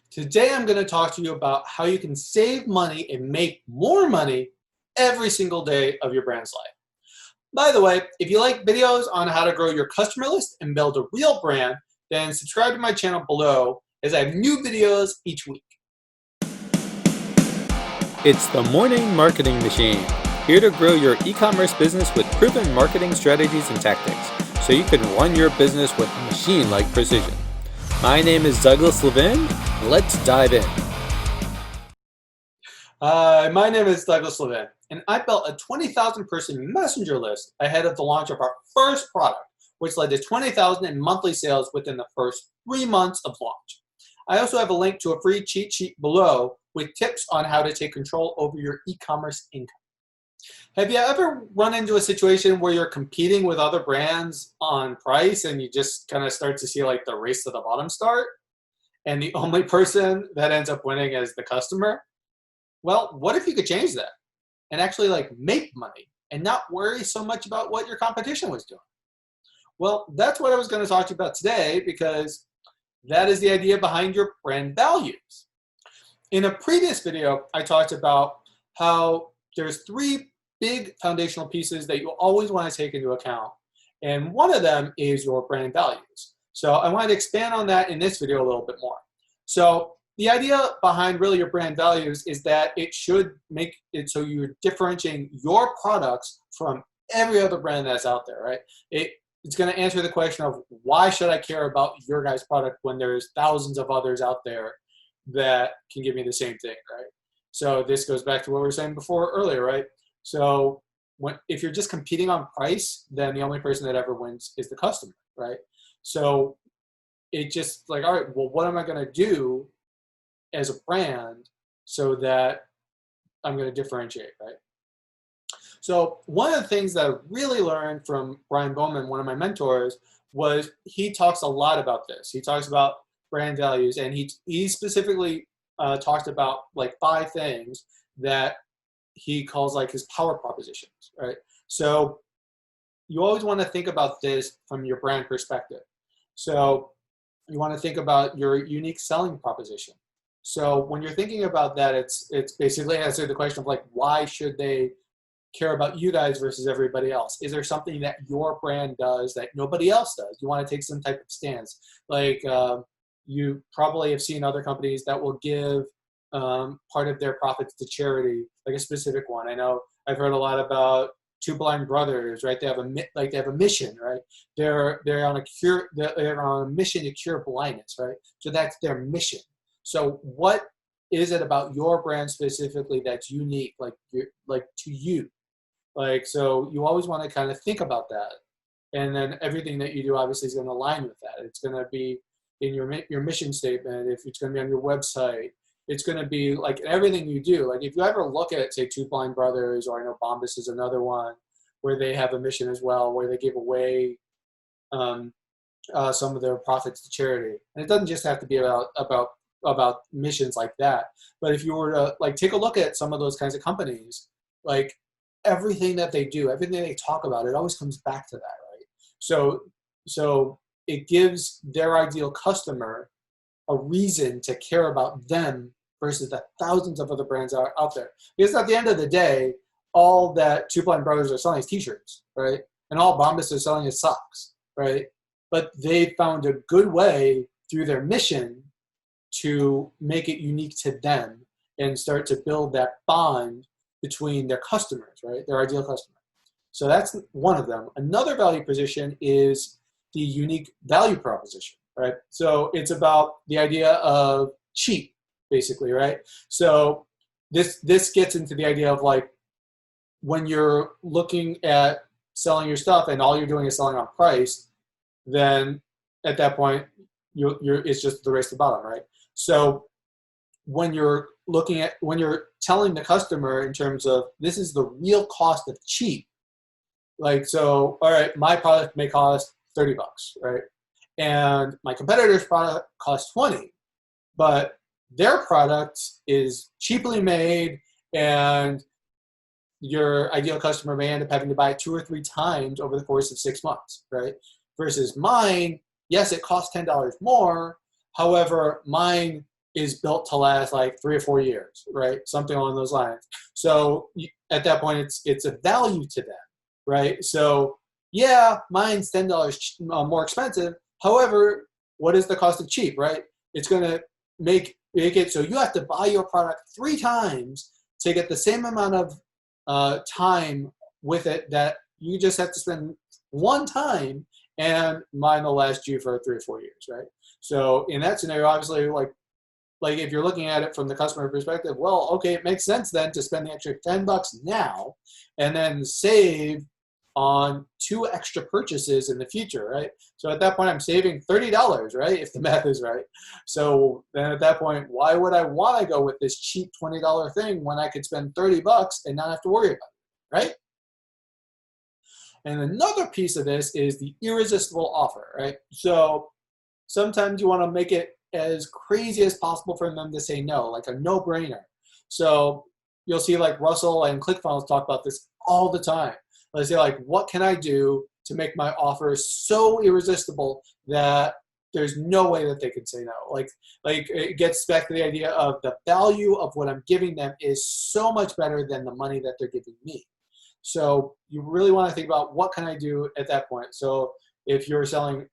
Today I'm going to talk to you about how you can save money and make more money every single day of your brand's life. By the way, if you like videos on how to grow your customer list and build a real brand, then subscribe to my channel below as I have new videos each week. It's the Morning Marketing Machine, here to grow your e-commerce business with proven marketing strategies and tactics, so you can run your business with machine-like precision. My name is Douglas Levin. Let's dive in. My name is Douglas Levin, and I built a 20,000 person messenger list ahead of the launch of our first product, which led to 20,000 in monthly sales within the first 3 months of launch. I also have a link to a free cheat sheet below with tips on how to take control over your e-commerce income. Have you ever run into a situation where you're competing with other brands on price and you just kind of start to see like the race to the bottom start? And the only person that ends up winning is the customer? Well, what if you could change that and actually like make money and not worry so much about what your competition was doing? Well, that's what I was going to talk to you about today, because that is the idea behind your brand values. In a previous video, I talked about how there's 3 big foundational pieces that you always want to take into account. And one of them is your brand values. So I wanted to expand on that in this video a little bit more. So the idea behind really your brand values is that it should make it so you're differentiating your products from every other brand that's out there, right? It's going to answer the question of why should I care about your guys' product when there's thousands of others out there that can give me the same thing, right? So this goes back to what we were saying before earlier, right? So if you're just competing on price, then the only person that ever wins is the customer, right? So it just like, all right, well, what am I going to do as a brand so that I'm going to differentiate, right? So one of the things that I really learned from Brian Bowman, one of my mentors, was he talks a lot about this. He talks about brand values, and he specifically talked about like 5 things that he calls like his power propositions, right? So you always want to think about this from your brand perspective. So you want to think about your unique selling proposition. So when you're thinking about that, it's basically answer the question of like, why should they care about you guys versus everybody else? Is there something that your brand does that nobody else does? You want to take some type of stance. Like you probably have seen other companies that will give part of their profits to charity, like a specific one. I know I've heard a lot about Two Blind Brothers, right? They have a mission, right? They're on a mission to cure blindness, right? So that's their mission. So what is it about your brand specifically that's unique, like to you? Like, so you always want to kind of think about that, and then everything that you do obviously is going to align with that. It's going to be in your mission statement. If it's going to be on your website, it's going to be like everything you do. Like if you ever look at, say, Two Blind Brothers, or I know Bombas is another one where they have a mission as well, where they give away some of their profits to charity. And it doesn't just have to be about missions like that. But if you were to like take a look at some of those kinds of companies, like everything that they do, everything they talk about, it always comes back to that, right? So it gives their ideal customer a reason to care about them versus the thousands of other brands that are out there. Because at the end of the day, all that Two Blind Brothers are selling is t-shirts, right? And all Bombas are selling is socks, right? But they found a good way through their mission to make it unique to them and start to build that bond between their customers, right? Their ideal customer. So that's one of them. Another value position is the unique value proposition, right? So it's about the idea of cheap, basically, right? So this gets into the idea of like when you're looking at selling your stuff and all you're doing is selling on price, then at that point it's just the race to the bottom, right? So when you're telling the customer in terms of this is the real cost of cheap, like, so, all right, my product may cost $30, right? And my competitor's product costs 20, but their product is cheaply made, and your ideal customer may end up having to buy it 2 or 3 times over the course of 6 months, right? Versus mine, yes, it costs $10 more. However, mine is built to last like 3 or 4 years, right? Something along those lines. So at that point, it's a value to them, right? So yeah, mine's $10 more expensive. However, what is the cost of cheap, right? It's going to make it so you have to buy your product 3 times to get the same amount of time with it that you just have to spend 1 time, and mine will last you for 3 or 4 years, right? So in that scenario, obviously, like if you're looking at it from the customer perspective, well, okay, it makes sense then to spend the extra $10 now and then save on 2 extra purchases in the future, right? So at that point, I'm saving $30, right? If the math is right. So then at that point, why would I want to go with this cheap $20 thing when I could spend $30 and not have to worry about it, right? And another piece of this is the irresistible offer, right? So sometimes you want to make it as crazy as possible for them to say no, like a no-brainer. So you'll see like Russell and ClickFunnels talk about this all the time. They say like, what can I do to make my offer so irresistible that there's no way that they can say no? Like it gets back to the idea of the value of what I'm giving them is so much better than the money that they're giving me. So you really want to think about what can I do at that point. So if you're selling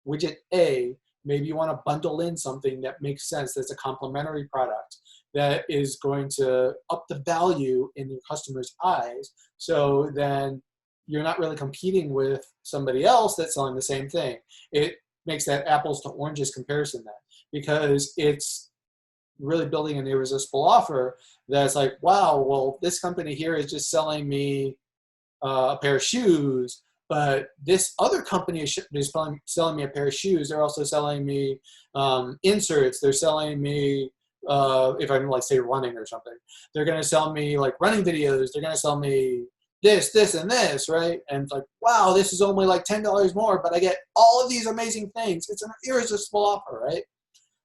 widget A, maybe you want to bundle in something that makes sense, that's a complementary product that is going to up the value in your customer's eyes. So then you're not really competing with somebody else that's selling the same thing. It makes that apples to oranges comparison then, because it's really building an irresistible offer that's like, wow, well, this company here is just selling me a pair of shoes, but this other company is selling me a pair of shoes. They're also selling me inserts. They're selling me, if I'm like say running or something, they're going to sell me like running videos. They're going to sell me this, and this, right? And it's like, wow, this is only like $10 more, but I get all of these amazing things. It's an irresistible offer, right?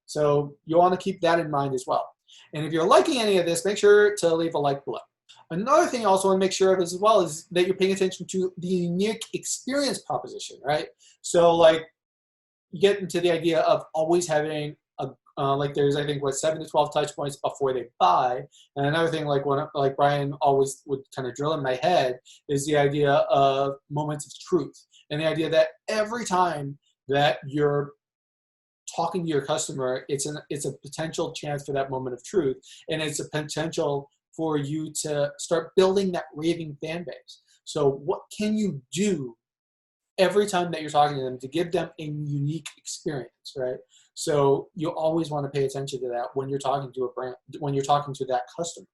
So you want to keep that in mind as well. And if you're liking any of this, make sure to leave a like below. Another thing I also want to make sure of as well is that you're paying attention to the unique experience proposition, right? So like you get into the idea of always having like there's I think 7 to 12 touch points before they buy. And another thing like Brian always would kind of drill in my head is the idea of moments of truth, and the idea that every time that you're talking to your customer, it's a potential chance for that moment of truth, and it's a potential for you to start building that raving fan base. So what can you do every time that you're talking to them to give them a unique experience, right? So you always want to pay attention to that when you're talking to a brand, when you're talking to that customer.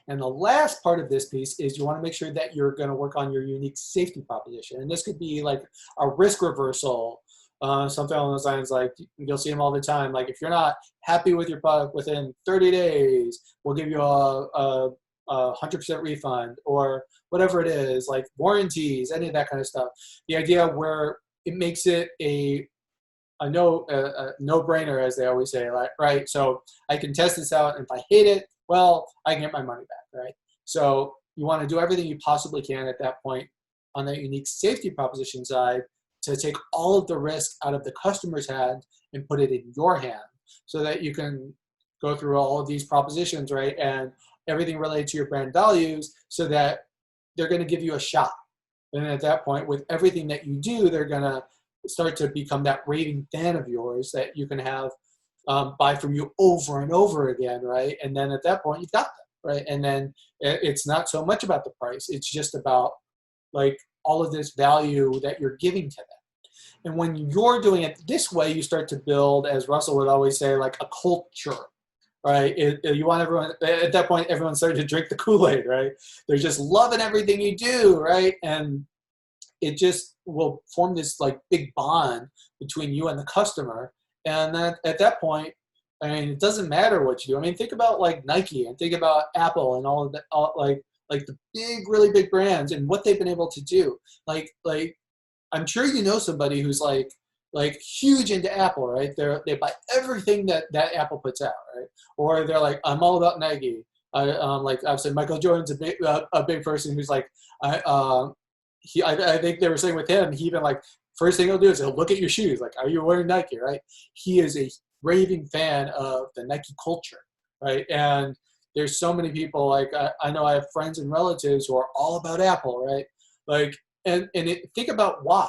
And the last part of this piece is you want to make sure that you're going to work on your unique safety proposition. And this could be like a risk reversal, something along those lines. Like you'll see them all the time. Like if you're not happy with your product within 30 days, we'll give you a 100% refund, or whatever it is, like warranties, any of that kind of stuff. The idea where it makes it a no-brainer, as they always say, right? So I can test this out, and if I hate it, well, I can get my money back, right? So you want to do everything you possibly can at that point on that unique safety proposition side to take all of the risk out of the customer's hand and put it in your hand, so that you can go through all of these propositions, right? And everything related to your brand values, so that they're going to give you a shot. And at that point, with everything that you do, they're going to start to become that raving fan of yours that you can have buy from you over and over again, right? And then at that point, you've got them, right? And then it's not so much about the price. It's just about like all of this value that you're giving to them. And when you're doing it this way, you start to build, as Russell would always say, like a culture, right? You want everyone, at that point, everyone's starting to drink the Kool-Aid, right? They're just loving everything you do, right? And it just will form this like big bond between you and the customer. And then at that point, I mean, it doesn't matter what you do. I mean, think about like Nike and think about Apple and all of that, like the big, really big brands and what they've been able to do. Like I'm sure you know somebody who's like huge into Apple, right? They buy everything that Apple puts out, right? Or they're like, I'm all about Nike. Like I've said, Michael Jordan's a big person who's like, I think they were saying with him, he even like first thing he'll do is he'll look at your shoes, like, are you wearing Nike, right? He is a raving fan of the Nike culture, right? And there's so many people, like I know I have friends and relatives who are all about Apple, right? Like, think about why,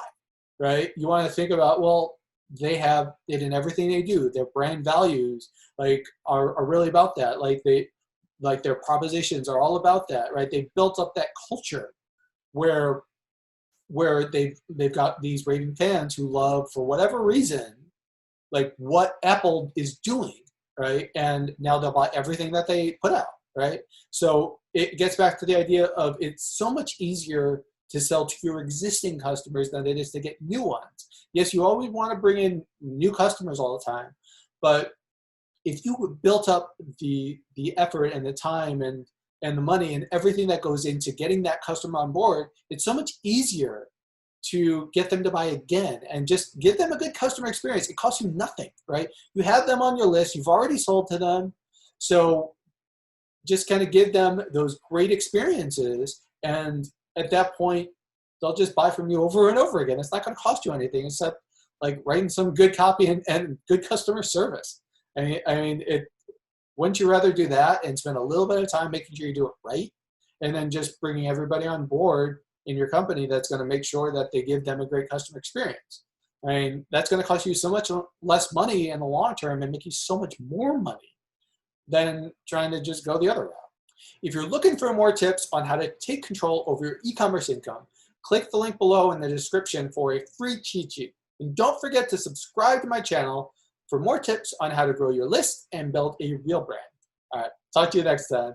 right? You want to think about, well, they have it in everything they do. Their brand values, like, are really about that. Like their propositions are all about that, right? They've built up that culture where they've got these raving fans who love, for whatever reason, like what Apple is doing, right? And now they'll buy everything that they put out, right? So it gets back to the idea of, it's so much easier to sell to your existing customers than it is to get new ones. Yes, you always want to bring in new customers all the time, but if you built up the effort and the time and the money and everything that goes into getting that customer on board, it's so much easier to get them to buy again and just give them a good customer experience. It costs you nothing, right? You have them on your list. You've already sold to them. So just kind of give them those great experiences. And at that point, they'll just buy from you over and over again. It's not going to cost you anything except like writing some good copy and good customer service. Wouldn't you rather do that and spend a little bit of time making sure you do it right, and then just bringing everybody on board in your company that's going to make sure that they give them a great customer experience? I mean, that's going to cost you so much less money in the long term and make you so much more money than trying to just go the other route. If you're looking for more tips on how to take control over your e-commerce income, click the link below in the description for a free cheat sheet. And don't forget to subscribe to my channel for more tips on how to grow your list and build a real brand. All right, talk to you next time.